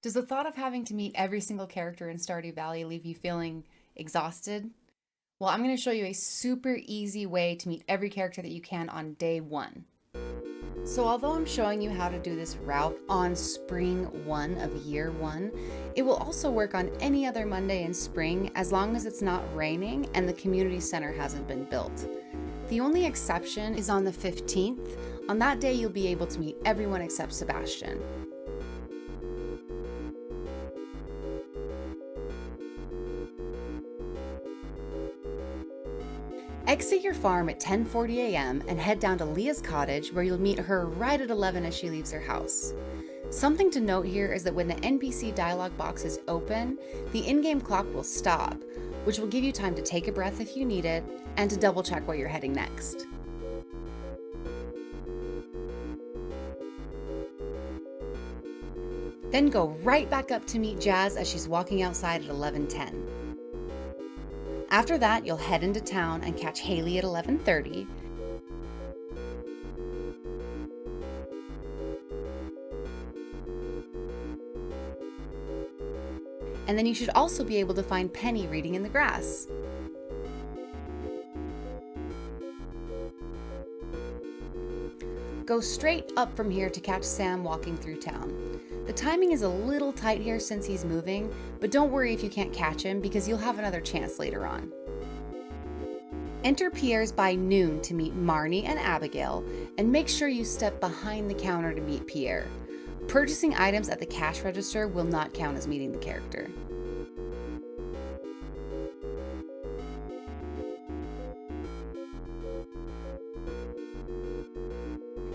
Does the thought of having to meet every single character in Stardew Valley leave you feeling exhausted? Well, I'm going to show you a super easy way to meet every character that you can on day one. So although I'm showing you how to do this route on spring one of year one, it will also work on any other Monday in spring as long as it's not raining and the community center hasn't been built. The only exception is on the 15th. On that day, you'll be able to meet everyone except Sebastian. Exit your farm at 10:40 a.m. and head down to Leah's cottage where you'll meet her right at 11 as she leaves her house. Something to note here is that when the NPC dialog box is open, the in-game clock will stop, which will give you time to take a breath if you need it and to double check where you're heading next. Then go right back up to meet Jazz as she's walking outside at 11:10. After that, you'll head into town and catch Haley at 11:30. And then you should also be able to find Penny reading in the grass. Go straight up from here to catch Sam walking through town. The timing is a little tight here since he's moving, but don't worry if you can't catch him because you'll have another chance later on. Enter Pierre's by noon to meet Marnie and Abigail, and make sure you step behind the counter to meet Pierre. Purchasing items at the cash register will not count as meeting the character.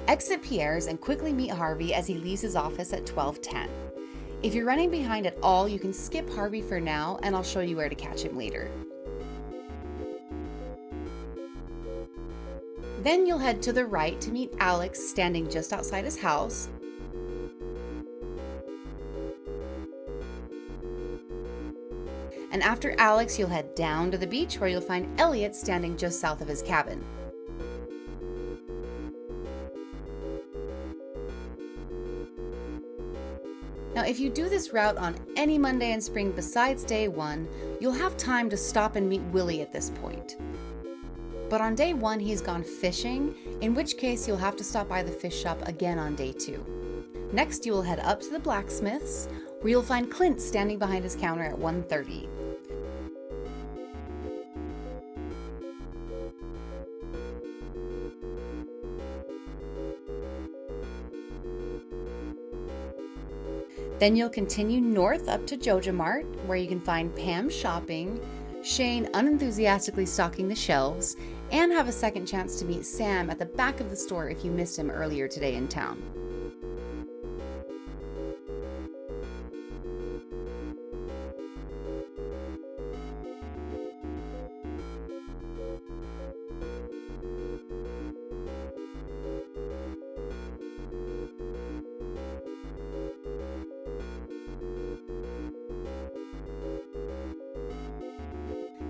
Exit Pierre's and quickly meet Harvey as he leaves his office at 12:10. If you're running behind at all, you can skip Harvey for now and I'll show you where to catch him later. Then you'll head to the right to meet Alex standing just outside his house. And after Alex, you'll head down to the beach where you'll find Elliot standing just south of his cabin. Now, if you do this route on any Monday in spring besides day one, you'll have time to stop and meet Willy at this point. But on day one, he's gone fishing, in which case you'll have to stop by the fish shop again on day two. Next, you will head up to the blacksmith's, where you'll find Clint standing behind his counter at 1:30. Then you'll continue north up to JojaMart, where you can find Pam shopping, Shane unenthusiastically stocking the shelves, and have a second chance to meet Sam at the back of the store if you missed him earlier today in town.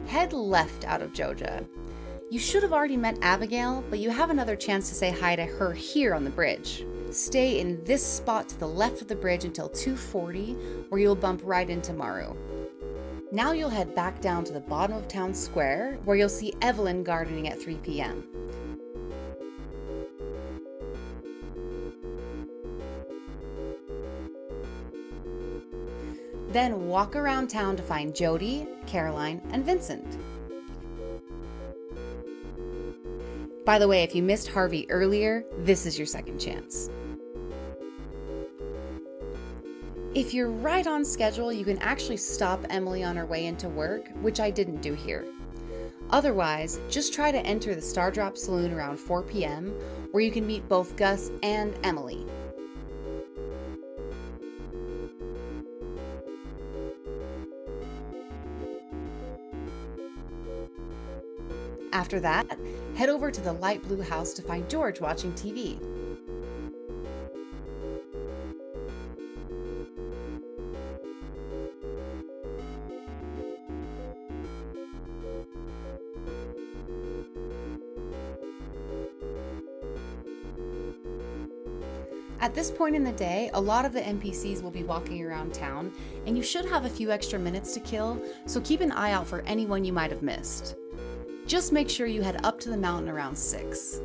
Head left out of Joja. You should have already met Abigail, but you have another chance to say hi to her here on the bridge. Stay in this spot to the left of the bridge until 2:40, where you'll bump right into Maru. Now you'll head back down to the bottom of town square, where you'll see Evelyn gardening at 3 p.m. Then walk around town to find Jody, Caroline, and Vincent. By the way, if you missed Harvey earlier, this is your second chance. If you're right on schedule, you can actually stop Emily on her way into work, which I didn't do here. Otherwise, just try to enter the Stardrop Saloon around 4 p.m., where you can meet both Gus and Emily. After that, head over to the light blue house to find George watching TV. At this point in the day, a lot of the NPCs will be walking around town, and you should have a few extra minutes to kill, so keep an eye out for anyone you might have missed. Just make sure you head up to the mountain around 6.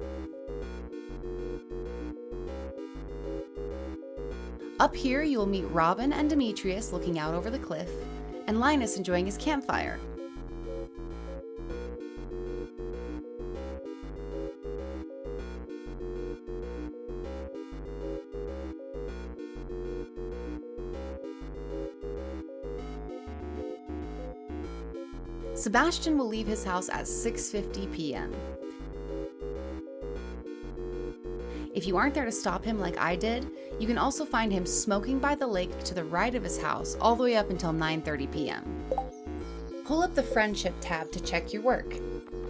Up here, you will meet Robin and Demetrius looking out over the cliff, and Linus enjoying his campfire. Sebastian will leave his house at 6:50 p.m. If you aren't there to stop him like I did, you can also find him smoking by the lake to the right of his house all the way up until 9:30 p.m. Pull up the Friendship tab to check your work.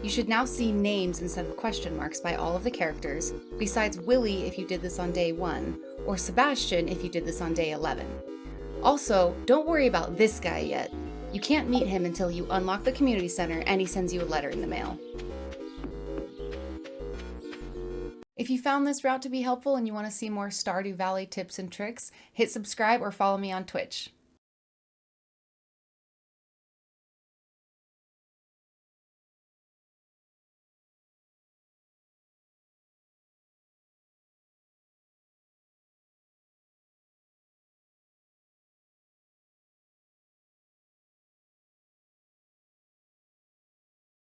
You should now see names instead of question marks by all of the characters, besides Willy if you did this on day 1, or Sebastian if you did this on day 11. Also, don't worry about this guy yet. You can't meet him until you unlock the community center and he sends you a letter in the mail. If you found this route to be helpful and you want to see more Stardew Valley tips and tricks, hit subscribe or follow me on Twitch.